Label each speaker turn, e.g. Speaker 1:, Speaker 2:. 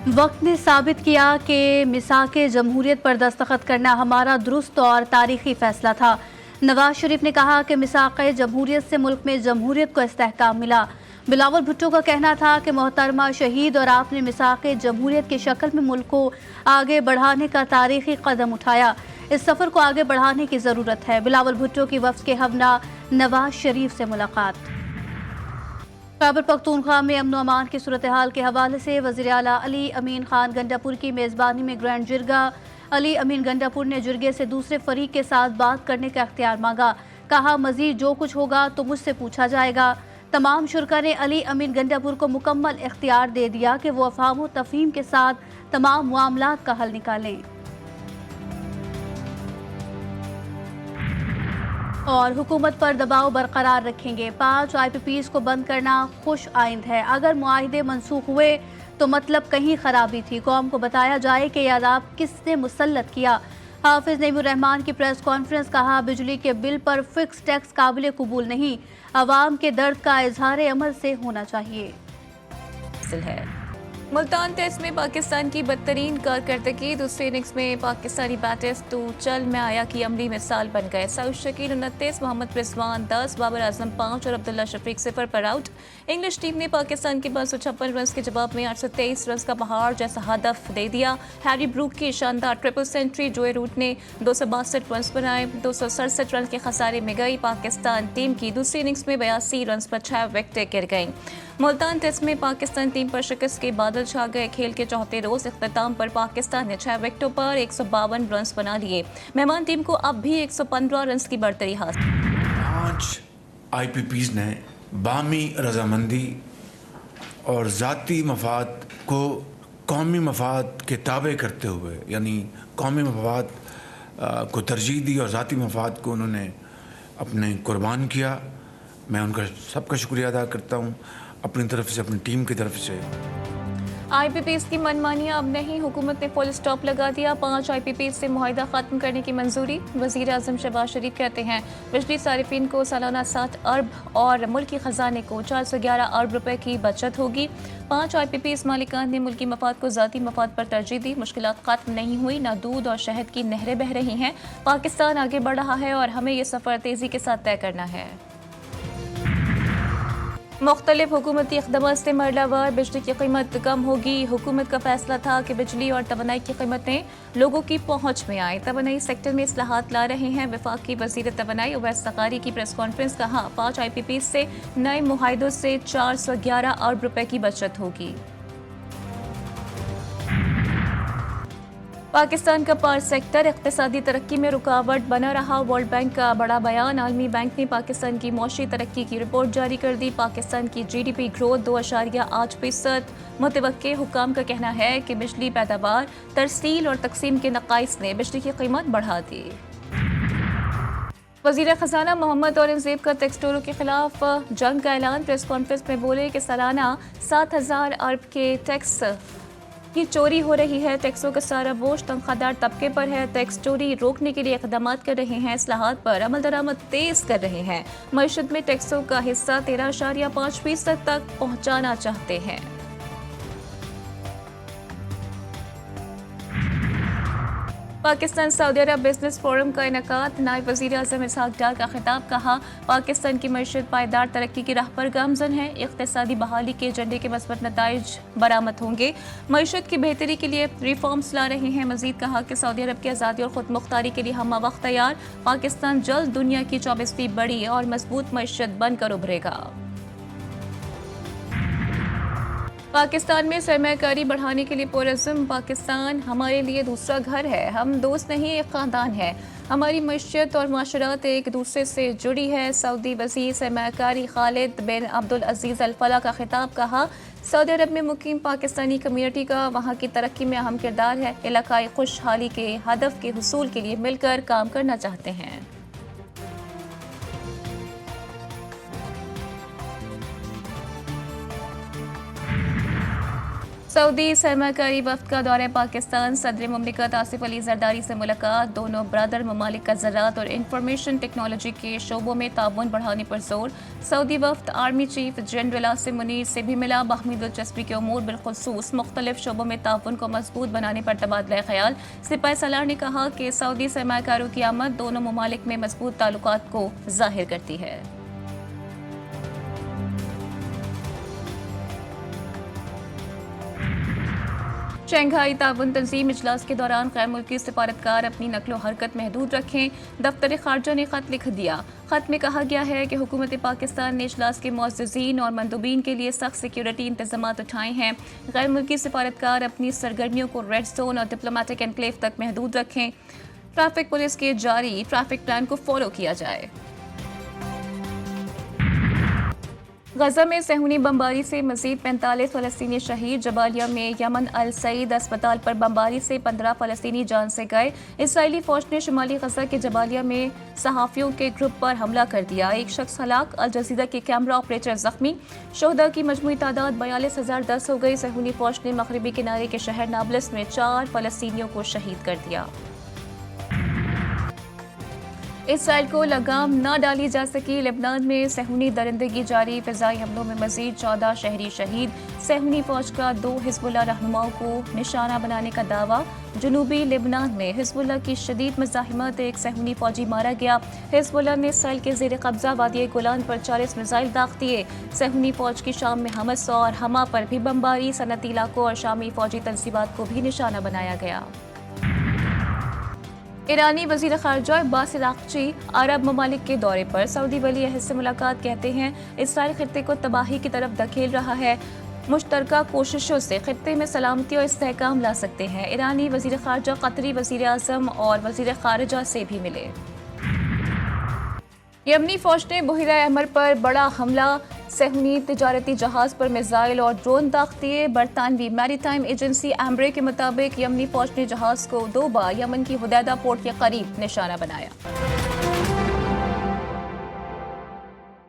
Speaker 1: वक्त ने साबित किया कि मिसाक़े जमहूरियत पर दस्तखत करना हमारा दुरुस्त और तारीख़ी फ़ैसला था। नवाज शरीफ ने कहा कि मिसाक़े जमहूरियत से मुल्क में जमहूरियत को इस्तेहकाम मिला। बिलावल भुट्टो का कहना था कि मोहतरमा शहीद और आपने मिसाक़े जमहूरियत की शक्ल में मुल्क को आगे बढ़ाने का तारीख़ी कदम उठाया। इस सफ़र को आगे बढ़ाने की ज़रूरत है। बिलावल भुट्टो की वफ़द के हमरा नवाज शरीफ से मुलाकात। खैबर पख्तूनख्वा में अमन अमान की सूरत हाल के हवाले से वज़ीर आला अली अमीन खान गंडापुर की मेज़बानी में ग्रैंड जिरगा। अली अमीन गंडापुर ने जिरगे से दूसरे फरीक के साथ बात करने का इख्तियार मांगा। कहा मज़ीद जो कुछ होगा तो मुझसे पूछा जाएगा। तमाम शुरका ने अली अमीन गंडापुर को मुकम्मल इख्तियार दे दिया कि वो अफ़हाम व तफ़हीम के साथ तमाम मामलात का हल निकालें। और हुकूमत पर दबाव बरकरार रखेंगे। 5 IPPs को बंद करना खुश आइंद है। अगर मुआहिदे मनसूख हुए तो मतलब कहीं खराबी थी। कौम को बताया जाए कि यह अज़ाब किसने मुसल्लत किया। हाफिज नईमुर रहमान की प्रेस कॉन्फ्रेंस। कहा बिजली के बिल पर फिक्स टैक्स काबिल कबूल नहीं, अवाम के दर्द का इजहार अमल से होना चाहिए।
Speaker 2: मुल्तान टेस्ट में पाकिस्तान की बदतरीन कारकर्दगी। दूसरे इनिंग्स में पाकिस्तानी बैटर्स तो चल में आया की अमली मिसाल बन गए। सऊद शकील 29, मोहम्मद रिजवान 10, बाबर आजम 5 और अब्दुल्ला शफीक 0 पर आउट। इंग्लिश टीम ने पाकिस्तान के 556 रन के जवाब में 823 रन का पहाड़ जैसा हदफ दे दिया। हैरी ब्रूक की शानदार ट्रिपल सेंचुरी। जोए रूट ने 262 रन बनाए। 267 रन के खसारे में गई पाकिस्तान टीम की। दूसरी इनिंग्स में 82 रन पर 6 विकेटें गिर गईं। मुल्तान टेस्ट में पाकिस्तान टीम पर शिकस्त के बादल छा गए। खेल के चौथे रोज इख्तिताम पर पाकिस्तान ने 6 विकेटों पर 152 रन बना लिए। मेहमान टीम को अब भी 115 रन की बढ़तरी हासिल।
Speaker 3: 5 IPPs ने बामी रजामंदी और ज़ाती मफाद को कौमी मफाद के ताबे करते हुए, यानी कौमी मफाद को तरजीह दी और ज़ाती मफाद को उन्होंने अपने कुर्बान किया। मैं उनका सबका शुक्रिया अदा करता हूँ, अपनी तरफ से, अपनी टीम की तरफ से।
Speaker 2: IPPs की मनमानियां अब नहीं, हुकूमत ने फुल स्टॉप लगा दिया। 5 IPPs से मुआहिदा खत्म करने की मंजूरी। वज़ीर आज़म शहबाज शरीफ कहते हैं बिजली सारिफिन को सालाना 7 अरब और मुल्की खजाने को 411 अरब रुपए की बचत होगी। 5 IPPs मालिकान ने मुल्की मफाद को ज़ाती मफाद पर तरजीह दी। मुश्किलात खत्म नहीं हुई, ना दूध और शहद की नहरें बह रही हैं। पाकिस्तान आगे बढ़ रहा है और हमें ये सफ़र तेज़ी के साथ तय करना है। मुख्तलिफ हुकूमती इक़दामात से मरलावार बिजली की कीमत कम होगी। हुकूमत का फैसला था कि बिजली और तवानाई की कीमतें लोगों की पहुँच में आए। तवानाई सेक्टर में इस्लाहात ला रहे हैं। वफाकी वज़ीर तवानाई उवैस ज़कारी की प्रेस कॉन्फ्रेंस। कहा 5 IPPs से नए मुआहिदों से 411 अरब रुपए की बचत होगी। पाकिस्तान का पावर सेक्टर इक़्तिसादी तरक्की में रुकावट बना रहा। वर्ल्ड बैंक का बड़ा बयान। आलमी बैंक ने पाकिस्तान की मौशी तरक्की की रिपोर्ट जारी कर दी। पाकिस्तान की GDP ग्रोथ 2.8%। मुतवक्के हुक्काम का कहना है कि बिजली पैदावार, तरसील और तकसीम के नक़ाइस ने बिजली की कीमत बढ़ा दी। वज़ीर ख़ज़ाना मोहम्मद औरंगज़ेब का टैक्स चोरों के खिलाफ जंग का ऐलान। प्रेस कॉन्फ्रेंस में बोले कि सालाना 7,000 अरब के टैक्स की चोरी हो रही है। टैक्सों का सारा बोझ तनख्वाहदार तबके पर है। टैक्स चोरी रोकने के लिए इक़दाम कर रहे हैं। इस्लाहात पर अमल दरामद तेज़ कर रहे हैं। मईशत में टैक्सों का हिस्सा 13.5% तक पहुँचाना चाहते हैं। पाकिस्तान सऊदी अरब बिजनेस फोरम का इनेकाद। नायब वज़ीर आज़म इसहाक डार का खिताब। कहा पाकिस्तान की मईशत पायदार तरक्की की राह पर गामज़न है। इक़्तिसादी बहाली के एजेंडे के मस्बत नताइज बरामद होंगे। मईशत की बेहतरी के लिए रिफॉर्म्स ला रहे हैं। मज़ीद कहा कि सऊदी अरब की आज़ादी और ख़ुद मुख्तारी के लिए हम वक्त तैयार। पाकिस्तान जल्द दुनिया की 24वीं बड़ी और मजबूत मईशत बनकर उभरेगा। पाकिस्तान में सरमायाकारी बढ़ाने के लिए पुरज़्म। पाकिस्तान हमारे लिए दूसरा घर है। हम दोस्त नहीं, एक ख़ानदान है। हमारी मईशत और माशरात एक दूसरे से जुड़ी है। सऊदी वज़ीर सरमायाकारी खालिद बिन अब्दुल अज़ीज़ अल फला का खिताब। कहा सऊदी अरब में मुकीम पाकिस्तानी कम्यूनिटी का वहाँ की तरक्की में अहम किरदार है। इलाकाई खुशहाली के हदफ के हुसूल के लिए मिलकर काम करना चाहते हैं। सऊदी सरमाकारी वफ्द का दौरे पाकिस्तान, सदर मुमलिकत आसिफ अली जरदारी से मुलाकात, दोनों ब्रदर ममालिक का ज़राअत और इंफॉर्मेशन टेक्नोलॉजी के शोबों में ताउन बढ़ाने पर जोर। सऊदी वफ्द army chief general Asim Munir से भी मिला, बाहमी दिलचस्पी के उमूर बिलखुसूस मुख्तलिफ शोबों में ताउन को मजबूत बनाने पर तबादला ख्याल। सिपाही सालार ने कहा कि सऊदी सरमाकारों की आमद दोनों ममालिक में मजबूत ताल्लुकात को जाहिर करती है। शंघाई ताउन तंजीम इजलास के दौरान गैर मुल्की सिफारतकार अपनी नकलो हरकत महदूद रखें, दफ्तर खारजा ने खत लिख दिया। खत में कहा गया है कि हुकूमत पाकिस्तान ने इजलास के मुअज़्ज़िज़ीन और मंदूबीन के लिए सख्त सिक्योरिटी इंतजाम उठाए हैं। गैर मुल्की सिफारतकार अपनी सरगर्मियों को रेड जोन और डिप्लोमेटिक एनक्लेव तक महदूद रखें। ट्रैफिक पुलिस के जारी ट्रैफिक प्लान को फॉलो किया जाए। गजा में सेहूनी बमबारी से मजीद 45 फ़लस्तीनी शहीद। जबालिया में यमन अल सईद अस्पताल पर बमबारी से 15 फ़लस्तीनी जान से गए। इसराइली फौज ने शुमाली गजा के जबालिया में सहाफ़ियों के ग्रुप पर हमला कर दिया, एक शख्स हलाक, अल जज़ीरा के कैमरा ऑपरेटर जख्मी। शोहदा की मजमूई तादाद 42,010 हो गई। सेहूनी फौज ने मगरबी किनारे के शहर नाबलस में 4 फ़लस्तीनियों को शहीद कर दिया। इसराइल को लगाम न डाली जा सकी, लेबनान में सेहूनी दरिंदगी जारी, फ़िज़ाई हमलों में मज़ीद 14 शहरी शहीद। सेहूनी फ़ौज का 2 हिज़्बुल्लाह रहनुमाओं को निशाना बनाने का दावा। जनूबी लेबनान में हिज़्बुल्लाह की शदीद मज़ाहिमत, एक सेहूनी फ़ौजी मारा गया। हिज़्बुल्लाह ने इसराइल के ज़ेर कब्ज़ा वादी गोलान पर 40 मिसाइल दाग दिए। सेहूनी फ़ौज की शाम में हमस और हमा पर भी बमबारी, सनती इलाकों और शामी फ़ौजी तंसीबात को भी निशाना बनाया गया। ईरानी वज़ीर ख़ारजा अब्बास अराग़ची अरब ममालिक के दौरे पर, सऊदी वली अहद से मुलाकात। कहते हैं इसराइल खित्ते को तबाही की तरफ धकेल रहा है, मुश्तरका कोशिशों से खित्ते में सलामती और इस्तेहकाम ला सकते हैं। ईरानी वज़ीर ख़ारजा कतरी वज़ीर आज़म और वज़ीर ख़ारजा से भी मिले। यमनी फौज ने बुहिरा अहमर पर बड़ा हमला, सेहूनी तिजारती जहाज पर मिसाइल और ड्रोन दाग दिए। बरतानवी मैरीटाइम एजेंसी एम्ब्रे के मुताबिक यमनी फौज ने जहाज को 2 बार यमन की हुदैदा पोर्ट के करीब निशाना बनाया।